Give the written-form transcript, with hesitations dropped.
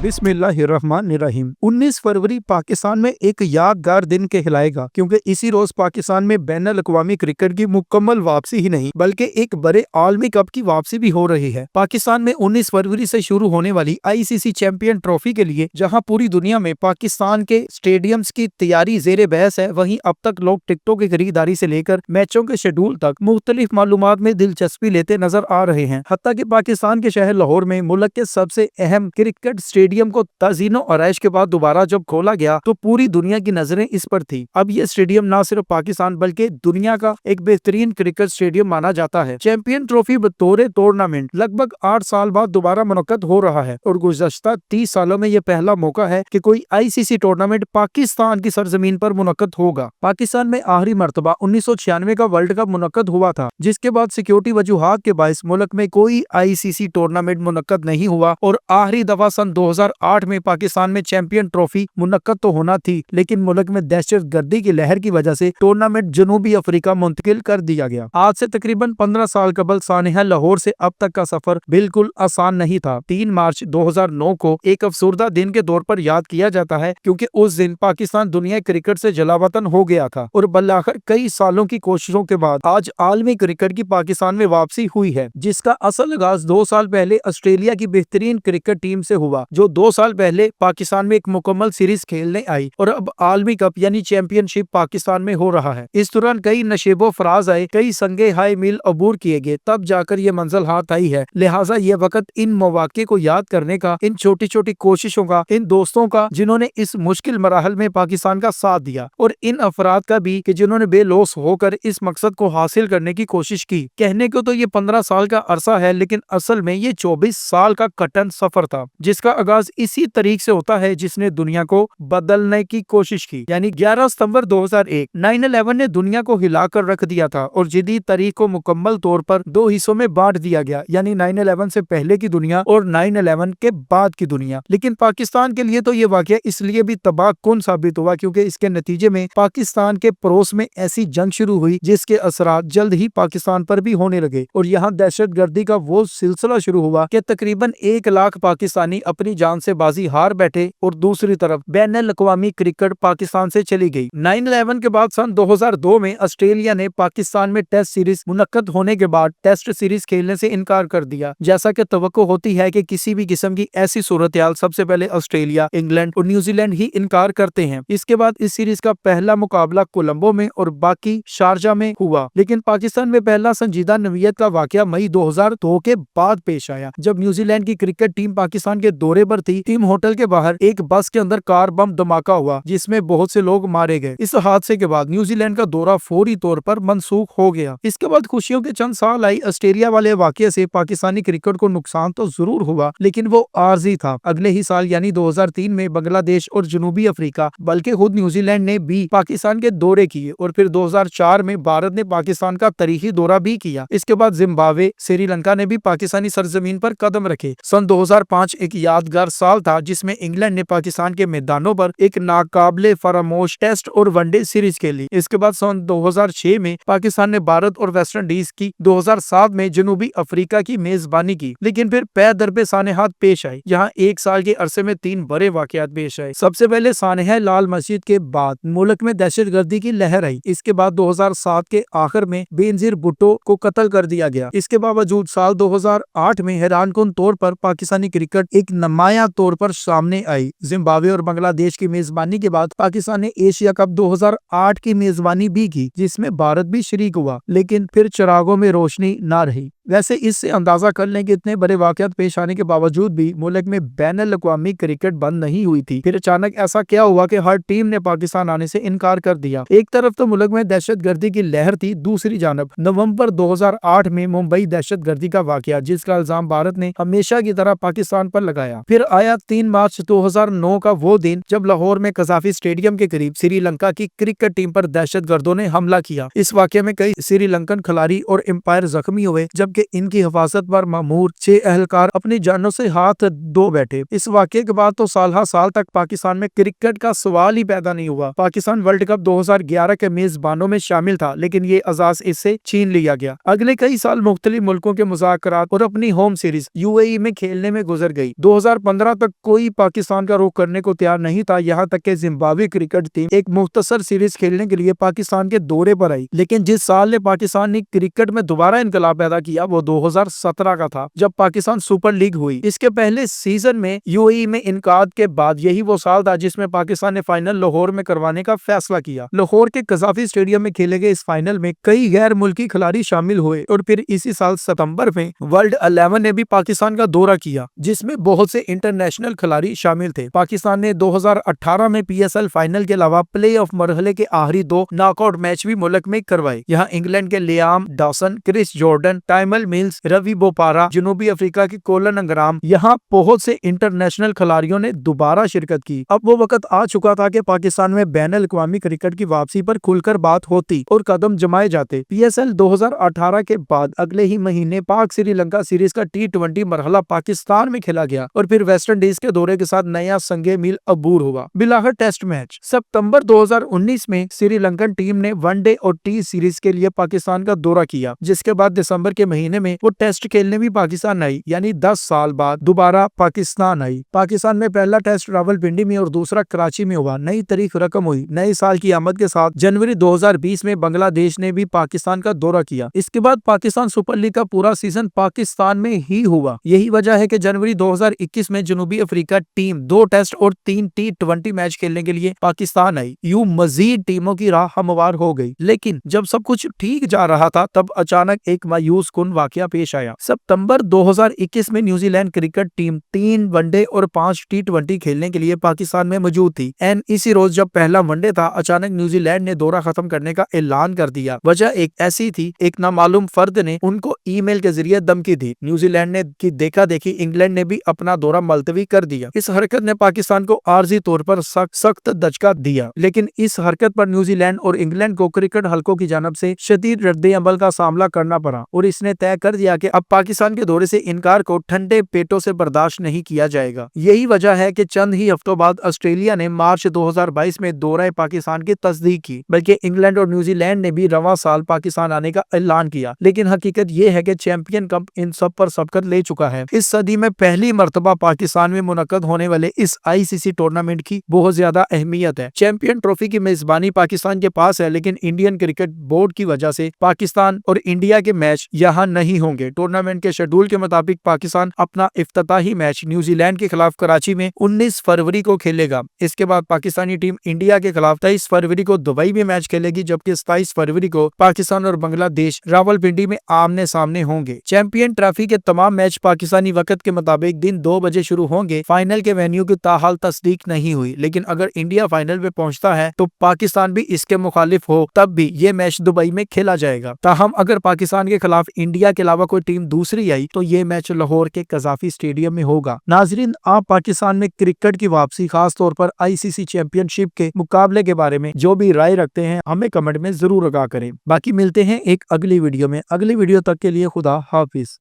बिस्मिल्लाहिर्रहमानिर्रहीम। 19 फरवरी पाकिस्तान में एक यादगार दिन कहलाएगा, क्योंकि इसी रोज पाकिस्तान में बैनुल अक़वामी क्रिकेट की मुकम्मल वापसी ही नहीं बल्कि एक बड़े आलमी कप की वापसी भी हो रही है। पाकिस्तान में 19 फरवरी से शुरू होने वाली ICC चैंपियन ट्रॉफी के लिए जहां पूरी दुनिया में पाकिस्तान के स्टेडियम्स की तैयारी जेर बहस है, वहीं अब तक लोग टिकटों की खरीदारी से लेकर मैचों के शेड्यूल तक मुख्तलिफ मालूमात में दिलचस्पी लेते नजर आ रहे हैं। हत्ता कि पाकिस्तान के शहर लाहौर में मुल्क के सबसे अहम क्रिकेट स्टेडियम को तज़ीनो आराइश के बाद दोबारा जब खोला गया तो पूरी दुनिया की नजरें इस पर थी। अब ये स्टेडियम न सिर्फ पाकिस्तान बल्कि दुनिया का एक बेहतरीन क्रिकेट स्टेडियम माना जाता है। चैंपियन ट्रॉफी बतौर टूर्नामेंट लगभग 8 साल बाद दोबारा मुनक्कद हो रहा है और गुज़श्ता 30 सालों में यह पहला मौका है कि कोई ICC टूर्नामेंट पाकिस्तान की सरजमीन पर मुनक्कद होगा। पाकिस्तान में आखिरी मर्तबा 1996 का वर्ल्ड कप मुनक्कद हुआ था, जिसके बाद सिक्योरिटी वजूहात के बायस मुल्क में कोई ICC टूर्नामेंट मुनक्कद नहीं हुआ और आखिरी दफा सन 2008 में पाकिस्तान में चैंपियन ट्रॉफी मुनक्कद तो होना थी, लेकिन मुल्क में दहशत गर्दी की लहर की वजह से टूर्नामेंट जनूबी अफ्रीका मुंतकिल कर दिया गया। आज से तकरीबन 15 साल कबल सानिहा लाहौर से अब तक का सफर बिल्कुल आसान नहीं था। 3 मार्च 2009 को एक अफसरदा दिन के तौर पर याद किया जाता है, क्योंकि उस दिन पाकिस्तान दुनिया क्रिकेट से जलावतन हो गया था और बल्लाखिर कई सालों की कोशिशों के बाद आज आलमी क्रिकेट की पाकिस्तान में वापसी हुई है, जिसका असल आगाज 2 साल पहले ऑस्ट्रेलिया की बेहतरीन क्रिकेट टीम से हुआ, जो 2 साल पहले पाकिस्तान में एक मुकम्मल सीरीज खेलने आई और अब आलमी कप यानी चैंपियनशिप पाकिस्तान में हो रहा है। इस दौरान कई नशेबो फराज आए, कई संगे हाय मील अबूर किए गए, तब जाकर ये मंजिल हाथ आई है। लिहाजा ये वक्त इन मौके को याद करने का, इन छोटी छोटी कोशिशों का, इन दोस्तों का जिन्होंने इस मुश्किल मराहल में पाकिस्तान का साथ दिया, और इन अफराद का भी कि जिन्होंने बेलौस होकर इस मकसद को हासिल करने की कोशिश की। कहने को तो ये 15 साल का अरसा है, लेकिन असल में ये 24 साल का कठिन सफर था, जिसका आगाज इसी तरीक से होता है जिसने दुनिया को बदलने की कोशिश की। यानी 11 सितंबर 2001 9/11 ने दुनिया को हिलाकर रख दिया था और जदीद तारीख को मुकम्मल तौर पर 2 हिस्सों में बांट दिया गया, यानी 9/11 से पहले की दुनिया और 9/11 के बाद की दुनिया। लेकिन पाकिस्तान के लिए तो ये वाकया इसलिए भी तबाहकुन साबित हुआ क्योंकि इसके नतीजे में पाकिस्तान के पड़ोस में ऐसी जंग शुरू हुई जिसके असरात जल्द ही पाकिस्तान पर भी होने लगे और यहाँ दहशत गर्दी का वो सिलसिला शुरू हुआ कि तकरीबन 1 लाख पाकिस्तानी अपनी जान से बाजी हार बैठे और दूसरी तरफ बैनुल अक़वामी क्रिकेट पाकिस्तान से चली गई। 9/11 के बाद सन 2002 में ऑस्ट्रेलिया ने पाकिस्तान में टेस्ट सीरीज मुनक्कद होने के बाद टेस्ट सीरीज खेलने से इनकार कर दिया। जैसा कि तवक्को होती है कि किसी भी किस्म की ऐसी सूरत हाल सबसे पहले ऑस्ट्रेलिया, इंग्लैंड और न्यूजीलैंड ही इनकार करते हैं। इसके बाद इस सीरीज का पहला मुकाबला कोलंबो में और बाकी शारजा में हुआ, लेकिन पाकिस्तान में पहला संजीदा नवीयत का वाकया मई 2002 के बाद पेश आया, जब न्यूजीलैंड की क्रिकेट टीम पाकिस्तान के दौरे पर थी। टीम होटल के बाहर एक बस के अंदर कार बम धमाका हुआ, जिसमें बहुत से लोग मारे गए। इस हादसे के बाद न्यूजीलैंड का दौरा फौरी तौर पर मनसूख हो गया। इसके बाद खुशियों के चंद साल आई। ऑस्ट्रेलिया वाले वाकये से पाकिस्तानी क्रिकेट को नुकसान तो जरूर हुआ, लेकिन वो आर्जी था। अगले ही साल यानी 2003 में बांग्लादेश और जनूबी अफ्रीका बल्कि खुद न्यूजीलैंड ने भी पाकिस्तान के दौरे किए और फिर 2004 में भारत ने पाकिस्तान का तारीखी दौरा भी किया। इसके बाद जिम्बाब्वे, श्रीलंका ने भी पाकिस्तानी सरजमीन पर कदम रखे। सन 2005 एक यादगार साल था जिसमें इंग्लैंड ने पाकिस्तान के मैदानों पर एक नाकाबिले फरामोश टेस्ट और वनडे सीरीज खेली। इसके बाद सन 2006 में पाकिस्तान ने भारत और वेस्ट इंडीज की, 2007 में जनूबी अफ्रीका की मेजबानी की, लेकिन फिर पै दर पे सानेहात पेश आए। यहाँ 1 साल के अरसे में 3 बड़े वाकयात पेश आए। सबसे पहले सानेहा लाल मस्जिद के बाद मुल्क में दहशत गर्दी की लहर आई। इसके बाद 2007 के आखिर में बेनजीर भुट्टो को कत्ल कर दिया गया। इसके बावजूद साल 2008 में हैरानकुन तौर पर पाकिस्तानी क्रिकेट एक नुमाया तौर पर सामने आई। जिम्बाब्वे और बांग्लादेश की मेजबानी के बाद पाकिस्तान ने एशिया कप 2008 की मेजबानी भी की, जिसमें भारत भी शरीक हुआ, लेकिन फिर चिरागों में रोशनी ना रही। वैसे इससे अंदाजा कर लें कि इतने बड़े वाकयात पेश आने के बावजूद भी मुल्क में बैनुल अक़वामी क्रिकेट बंद नहीं हुई थी। फिर अचानक ऐसा क्या हुआ कि हर टीम ने पाकिस्तान आने से इनकार कर दिया। एक तरफ तो मुल्क में दहशत गर्दी की लहर थी, दूसरी जानब नवंबर 2008 में मुंबई दहशत गर्दी का वाकया, जिसका इल्जाम भारत ने हमेशा की तरह पाकिस्तान पर लगाया। फिर आया 3 मार्च 2009 का वो दिन जब लाहौर में कज़ाफी स्टेडियम के करीब श्रीलंका की क्रिकेट टीम पर दहशत गर्दों ने हमला किया। इस वाकये में कई श्रीलंकन खिलाड़ी और एम्पायर जख्मी हुए, जब जबकि इनकी हिफाजत पर मामूर 6 एहलकार अपनी जानों से हाथ धो बैठे। इस वाक़े के बाद तो साल तक पाकिस्तान में क्रिकेट का सवाल ही पैदा नहीं हुआ। पाकिस्तान वर्ल्ड कप 2011 के मेजबानों में शामिल था, लेकिन ये एजाज इससे छीन लिया गया। अगले कई साल मुख्तलिफ मुल्कों के मुज़ाकरात और अपनी होम सीरीज यूएई में खेलने में गुजर गई। 2015 तक कोई पाकिस्तान का रुख करने को तैयार नहीं था, यहाँ तक कि जिम्बाब्वे क्रिकेट टीम एक मुख्तसर सीरीज खेलने के लिए पाकिस्तान के दौरे पर आई। लेकिन जिस साल ने पाकिस्तानी क्रिकेट में दोबारा इनकलाब पैदा किया वो 2017 का था, जब पाकिस्तान सुपर लीग हुई। इसके पहले सीजन में यूएई में इनकाद के बाद यही वो साल था जिसमें पाकिस्तान ने फाइनल लाहौर में करवाने का फैसला किया। लाहौर के कज़ाफी स्टेडियम में खेले गए इस फाइनल में कई गैर मुल्की खिलाड़ी शामिल हुए और फिर इसी साल सितंबर में वर्ल्ड 11 ने भी पाकिस्तान का दौरा किया, जिसमें बहुत से इंटरनेशनल खिलाड़ी शामिल थे। पाकिस्तान ने 2018 में पीएसएल फाइनल के अलावा प्ले ऑफ मरहले के आखिरी 2 नॉकआउट मैच भी मुल्क में करवाए। यहाँ इंग्लैंड के Liam Dawson, Chris Jordan, Tymal Mills, Ravi Bopara, जनूबी अफ्रीका के कोलन अंग्राम, यहाँ बहुत से इंटरनेशनल खिलाड़ियों ने दोबारा शिरकत की। अब वो वक्त आ चुका था कि पाकिस्तान में बैनुल अक़वामी क्रिकेट की वापसी पर खुलकर बात होती और कदम जमाए जाते। पीएसएल 2018 के बाद अगले ही महीने पाक श्रीलंका सीरीज का T20 मरहला पाकिस्तान में खेला गया और फिर वेस्ट इंडीज के दौरे के साथ नया संगे मील अबूर हुआ। बिलाखिर टेस्ट मैच सितंबर 2019 में श्रीलंकन टीम ने वनडे और टी सीरीज के लिए पाकिस्तान का दौरा किया, जिसके बाद दिसंबर के महीने में वो टेस्ट खेलने भी पाकिस्तान आई, यानी 10 साल बाद दोबारा पाकिस्तान आई। पाकिस्तान में पहला टेस्ट रावलपिंडी में और दूसरा कराची में हुआ। नई तारीख रकम हुई। नए साल की आमद के साथ जनवरी 2020 में बांग्लादेश ने भी पाकिस्तान का दौरा किया। इसके बाद पाकिस्तान सुपर लीग का पूरा सीजन पाकिस्तान में ही हुआ। यही वजह है कि जनवरी 2021 में जनूबी अफ्रीका टीम 2 टेस्ट और 3 T20 मैच खेलने के लिए पाकिस्तान आई। यूं मजीद टीमों की राह हमवार हो गई। लेकिन जब सब कुछ ठीक जा रहा था तब अचानक एक मायूस कुन वाकया पेश आया। सितंबर 2021 में न्यूजीलैंड क्रिकेट टीम 3 वनडे और 5 T20 खेलने के लिए पाकिस्तान में मौजूद थी। इसी रोज जब पहला वनडे था, अचानक न्यूजीलैंड ने दौरा खत्म करने का ऐलान कर दिया। वजह एक ऐसी थी, एक नामालूम फर्द ने उनको ईमेल के जरिए धमकी दी। न्यूजीलैंड ने की देखा देखी इंग्लैंड ने भी अपना दौरा मुलतवी कर दिया। इस हरकत ने पाकिस्तान को आर्जी तौर पर सख्त दचका दिया, लेकिन इस हरकत पर न्यूजीलैंड और इंग्लैंड को क्रिकेट हलकों की जानब से शदीद रद्द-ए-अमल का सामना करना पड़ा और इसने तय कर दिया कि अब पाकिस्तान के दौरे से इनकार को ठंडे पेटों से बर्दाश्त नहीं किया जाएगा। यही वजह है कि चंद ही हफ्तों बाद ऑस्ट्रेलिया ने मार्च 2022 में दौरा पाकिस्तान की तस्दीक की, बल्कि इंग्लैंड और न्यूजीलैंड ने भी रवां साल पाकिस्तान आने का ऐलान किया। लेकिन हकीकत ये है कि चैंपियन कप इन सब पर सबकत ले चुका है। इस सदी में पहली मर्तबा पाकिस्तान में मुनक्कद होने वाले इस आईसीसी टूर्नामेंट की बहुत ज्यादा अहमियत है। चैंपियन ट्रॉफी की मेजबानी पाकिस्तान के पास है, लेकिन इंडियन क्रिकेट बोर्ड की वजह से पाकिस्तान और इंडिया के मैच यहाँ नहीं होंगे। टूर्नामेंट के शेड्यूल के मुताबिक पाकिस्तान अपना इफ्तिताही मैच न्यूजीलैंड के खिलाफ कराची में 19 फरवरी को खेलेगा। इसके बाद पाकिस्तानी टीम इंडिया के खिलाफ 23 फरवरी को दुबई में मैच खेलेगी, जबकि 27 फरवरी को पाकिस्तान और बांग्लादेश रावलपिंडी में आमने सामने होंगे। चैंपियन ट्रॉफी के तमाम मैच पाकिस्तानी वक्त के मुताबिक दिन 2 बजे शुरू होंगे। फाइनल के वेन्यू की ताहाल तस्दीक नहीं हुई, लेकिन अगर इंडिया फाइनल में पहुंचता है तो पाकिस्तान भी इसके मुखालिफ हो तब भी ये मैच दुबई में खेला जाएगा। ताहम अगर पाकिस्तान के खिलाफ इंडिया के अलावा कोई टीम दूसरी आई तो ये मैच लाहौर के कज़ाफी स्टेडियम में होगा। नाजरीन, आप पाकिस्तान में क्रिकेट की वापसी, खास तौर पर आईसीसी चैंपियनशिप के मुकाबले के बारे में जो भी राय रखते हैं हमें कमेंट में जरूर आगाह करें। बाकी मिलते हैं एक अगली वीडियो में। अगली वीडियो तक के लिए खुदा हाफिज।